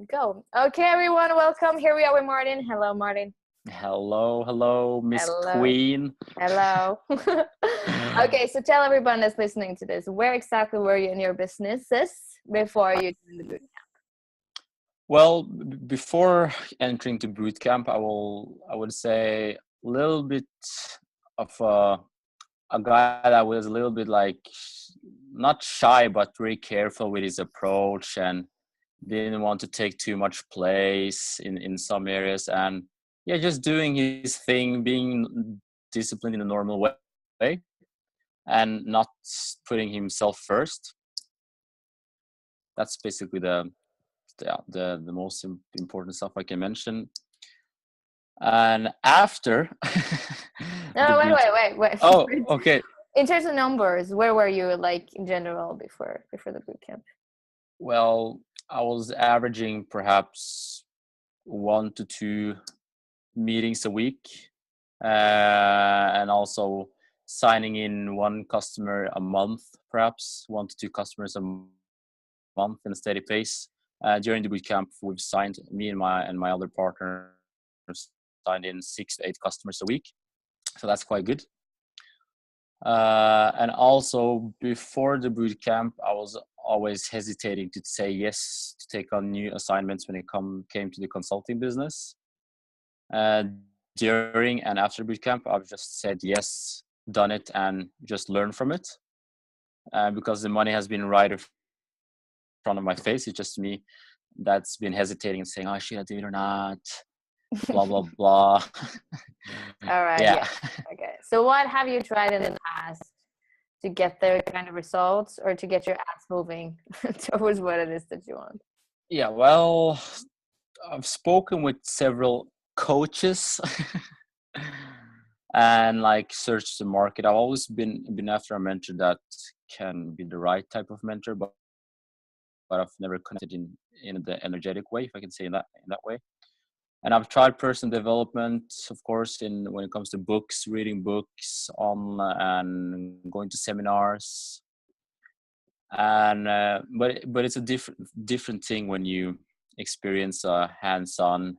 Go. Okay, everyone, welcome. Here we are with Martin. Hello, Martin. Hello, Miss Hello. Queen. Hello. Okay, so tell everyone that's listening to this, where exactly were you in your businesses before you joined the boot camp? Well, before entering to boot camp, I would say a little bit of a guy that was a little bit like not shy, but very careful with his approach and didn't want to take too much place in some areas, and yeah, just doing his thing, being disciplined in a normal way and not putting himself first. That's basically the most important stuff I can mention. And after No, wait. Oh, okay. In terms of numbers, where were you like in general before the boot camp? Well, I was averaging perhaps 1 to 2 meetings a week, and also signing in one customer a month, perhaps 1 to 2 customers a month in a steady pace. During the bootcamp, we've signed, me and my other partners signed in 6 to 8 customers a week, so that's quite good. And also before the bootcamp, I was always hesitating to say yes to take on new assignments when it came to the consulting business. During and after bootcamp, I've just said yes, done it, and just learned from it. Because the money has been right in front of my face. It's just me that's been hesitating and saying, "Oh, should I do it or not?" Blah blah blah. All right. Yeah. Okay. So what have you tried in the past to get the kind of results or to get your ads moving towards what it is that you want? Yeah, well, I've spoken with several coaches and like searched the market. I've always been after a mentor that can be the right type of mentor, but I've never connected in the energetic way, if I can say in that way. And I've tried personal development, of course, when it comes to books, reading books on and going to seminars. And but it's a different thing when you experience a hands-on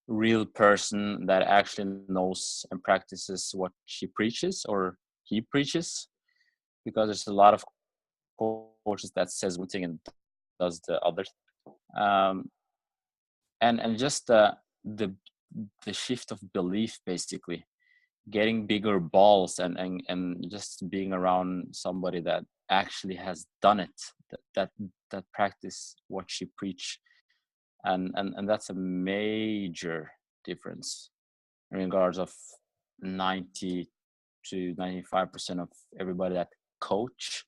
real person that actually knows and practices what she preaches or he preaches, because there's a lot of coaches that says one thing and does the other. And just the shift of belief, basically getting bigger balls and just being around somebody that actually has done it, that practice what she preach, and that's a major difference in regards of 90 to 95% of everybody that coach.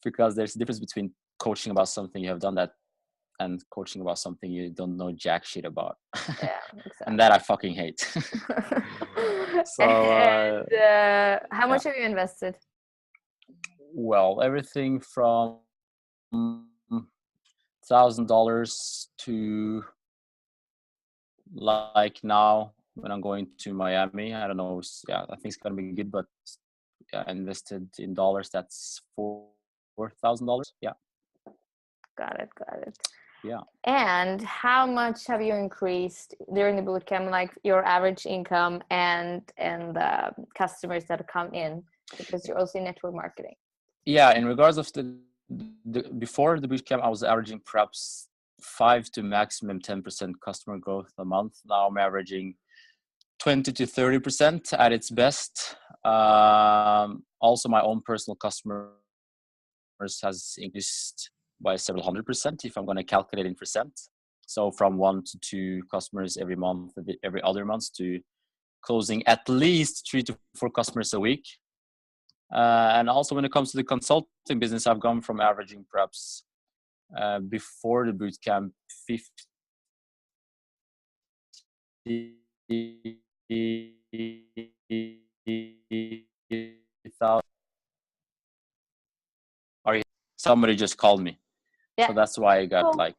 Because there's a difference between coaching about something you have done that and coaching about something you don't know jack shit about. Yeah, exactly. And that I fucking hate. So and how much have you invested? Well, everything from $1,000 to like now when I'm going to Miami, I don't know, I think it's gonna be good, but I invested in dollars, that's $4,000. Yeah. Got it. Yeah. And how much have you increased during the bootcamp, like your average income and the customers that come in, because you're also in network marketing? Yeah, in regards of the before the bootcamp, I was averaging perhaps 5 to maximum 10% customer growth a month. Now I'm averaging 20 to 30% at its best. Also, my own personal customers has increased by several 100% if I'm going to calculate in percent. So from 1 to 2 customers every month, every other month, to closing at least 3 to 4 customers a week. And also when it comes to the consulting business, I've gone from averaging perhaps before the bootcamp 50,000. Somebody just called me. Yeah. So that's why I got like,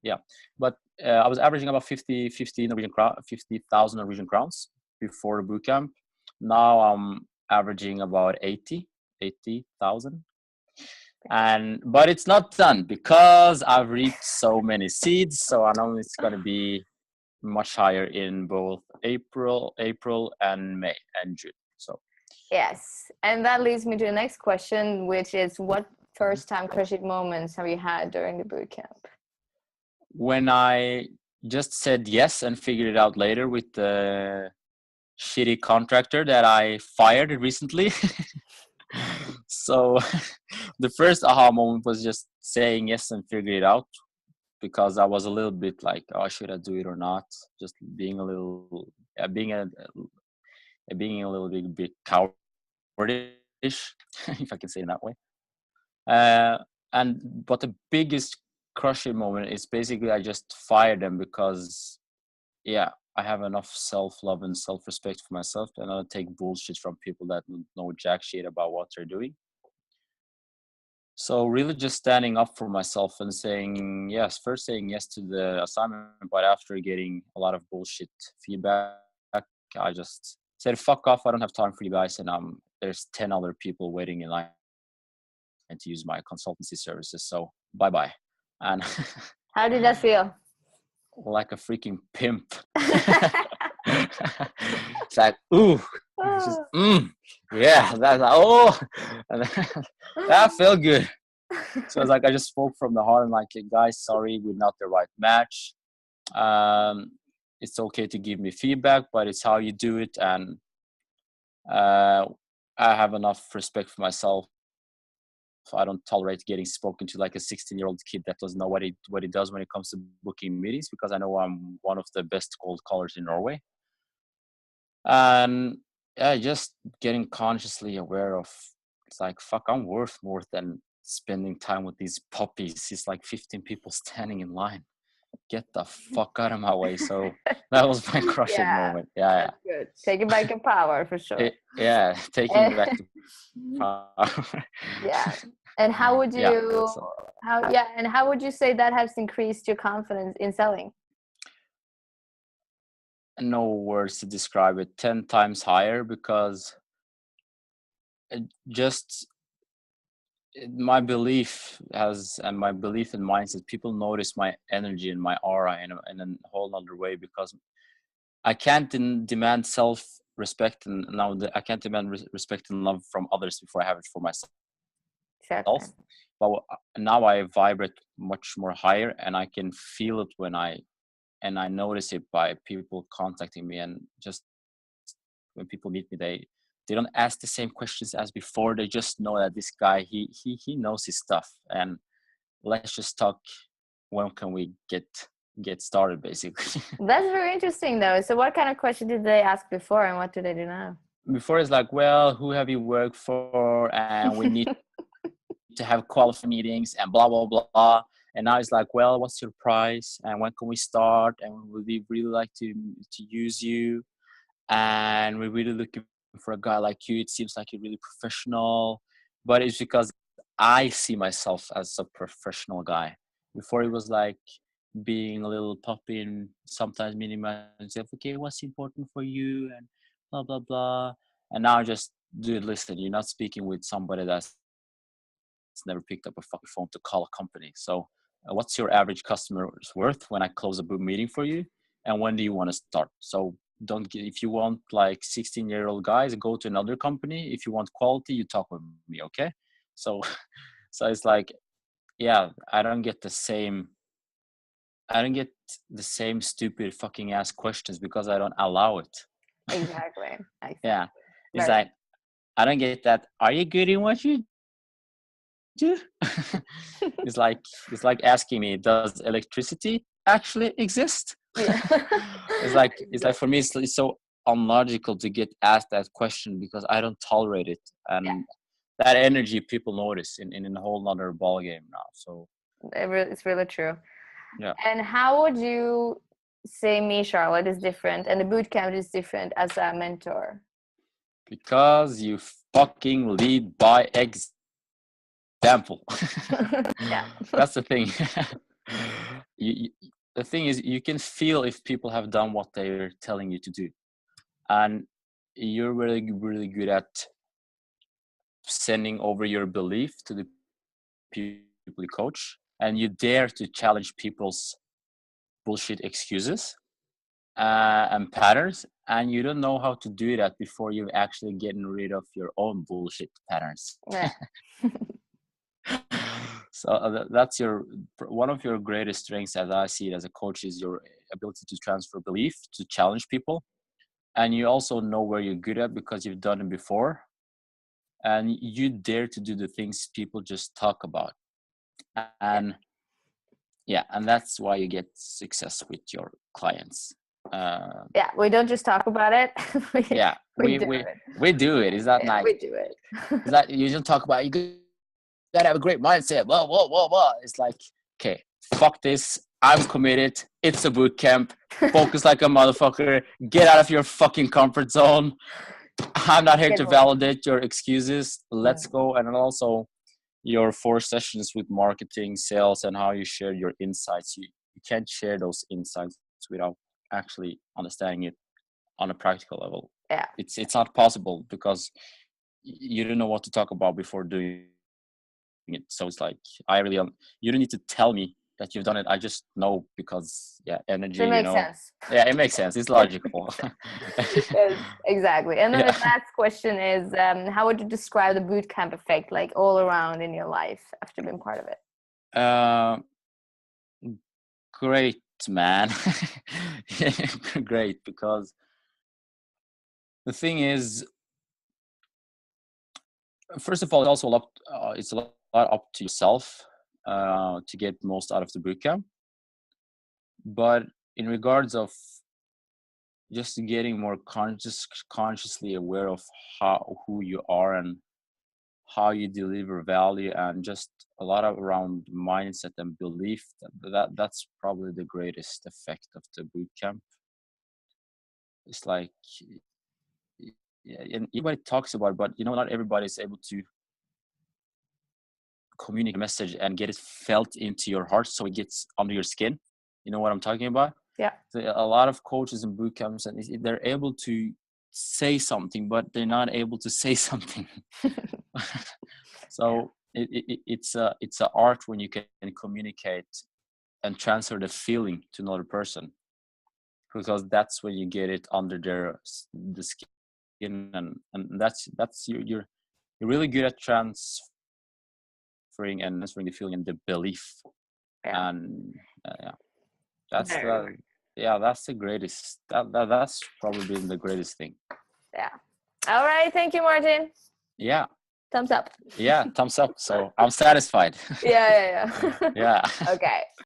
yeah. But I was averaging about 50,000 Norwegian crowns before the bootcamp. Now I'm averaging about 80,000. But it's not done because I've reaped so many seeds. So I know it's going to be much higher in both April and May and June. So yes, and that leads me to the next question, which is, what first time crush it moments have you had during the boot camp? when I just said yes and figured it out later with the shitty contractor that I fired recently. So the first aha moment was just saying yes and figuring it out, because I was a little bit like, oh, should I do it or not? Just being a little, being a little bit cowardish, if I can say it that way. But the biggest crushing moment is basically I just fired them because, yeah, I have enough self-love and self-respect for myself, and I don't take bullshit from people that don't know jack shit about what they're doing. So really just standing up for myself and saying yes, first saying yes to the assignment, but after getting a lot of bullshit feedback, I just said, fuck off, I don't have time for you guys, and there's 10 other people waiting in line to use my consultancy services, so bye-bye. And how did that feel? Like a freaking pimp. It's like, ooh, it's just, yeah, that's like, oh, that felt good. So it's like I just spoke from the heart and like, hey, guys, sorry, we're not the right match. It's okay to give me feedback, but it's how you do it, and I have enough respect for myself. I don't tolerate getting spoken to like a 16-year-old kid that doesn't know what he does when it comes to booking meetings, because I know I'm one of the best cold callers in Norway. And yeah, just getting consciously aware of, it's like, fuck, I'm worth more than spending time with these puppies. It's like 15 people standing in line. Get the fuck out of my way. So that was my crushing moment. Yeah, that's good. Taking back your power for sure. Taking back the power. Yeah. And how would you how would you say that has increased your confidence in selling? No words to describe it. 10 times higher, because just my belief and mindset, people notice my energy and my aura in a whole other way, because I can't demand self-respect, and now I can't demand respect and love from others before I have it for myself. Exactly. But now I vibrate much more higher, and I can feel it and I notice it by people contacting me, and just when people meet me, they don't ask the same questions as before. They just know that this guy, he knows his stuff, and let's just talk. When can we get started, basically? That's very interesting though. So what kind of question did they ask before, and what do they do now? Before it's like, well, who have you worked for, and we need to have qualifying meetings and blah blah blah. And now it's like, well, what's your price, and when can we start, and would we really like to use you, and we're really looking for a guy like you. It seems like you're really professional. But it's because I see myself as a professional guy. Before it was like being a little puppy and sometimes meeting myself, okay, what's important for you, and blah blah blah. And now just, dude, listen, you're not speaking with somebody that's never picked up a fucking phone to call a company. So what's your average customer's worth when I close a book meeting for you, and when do you want to start? So if you want like 16-year-old guys, go to another company. If you want quality, you talk with me, okay? So so it's like, yeah, I don't get the same stupid fucking ass questions, because I don't allow it. Exactly. Yeah, it's like, I don't get that. Are you good in what you do? it's like asking me, does electricity actually exist? Yeah. it's like for me, it's so unlogical to get asked that question, because I don't tolerate it, and that energy people notice in a whole nother ball game now. So it's really true. Yeah. And how would you say me, Charlotte, is different and the bootcamp is different as a mentor? Because you fucking lead by example. Yeah. That's the thing. The thing is, you can feel if people have done what they're telling you to do, and you're really really good at sending over your belief to the people you coach, and you dare to challenge people's bullshit excuses and patterns, and you don't know how to do that before you've actually gotten rid of your own bullshit patterns. Yeah. So that's one of your greatest strengths, as I see it as a coach, is your ability to transfer belief, to challenge people, and you also know where you're good at because you've done it before, and you dare to do the things people just talk about. And and that's why you get success with your clients. We don't just talk about it. we do it. Is that nice? We do it. Is that you don't talk about it? You gotta have a great mindset. Whoa. It's like, okay, fuck this. I'm committed. It's a boot camp. Focus like a motherfucker. Get out of your fucking comfort zone. I'm not here to validate your excuses. Let's go. And then also your 4 sessions with marketing, sales, and how you share your insights. You can't share those insights without actually understanding it on a practical level. Yeah. It's not possible because you don't know what to talk about before doing it. So it's like, you don't need to tell me that you've done it. I just know because energy, it makes sense. Yeah, it makes sense. It's logical. Exactly. And then the last question is, how would you describe the bootcamp effect, like all around in your life after being part of it? Great, man. Great, because the thing is, first of all, it's also it's a lot up to yourself to get most out of the bootcamp. But in regards of just getting more consciously aware of who you are and how you deliver value, and just a lot of around mindset and belief, that's probably the greatest effect of the bootcamp. It's like, and everybody talks about it, but not everybody is able to communicate a message and get it felt into your heart so it gets under your skin. You know what I'm talking about? Yeah. So a lot of coaches in boot camps, and they're able to say something, but they're not able to say something. So it's a art when you can communicate and transfer the feeling to another person, because that's when you get it under the skin, and that's you're really good at transferring the feeling and the belief. And that's that's the greatest. That's probably been the greatest thing. Yeah. All right. Thank you, Martin. Yeah. Thumbs up. Yeah, thumbs up. So I'm satisfied. Yeah. Yeah. Okay.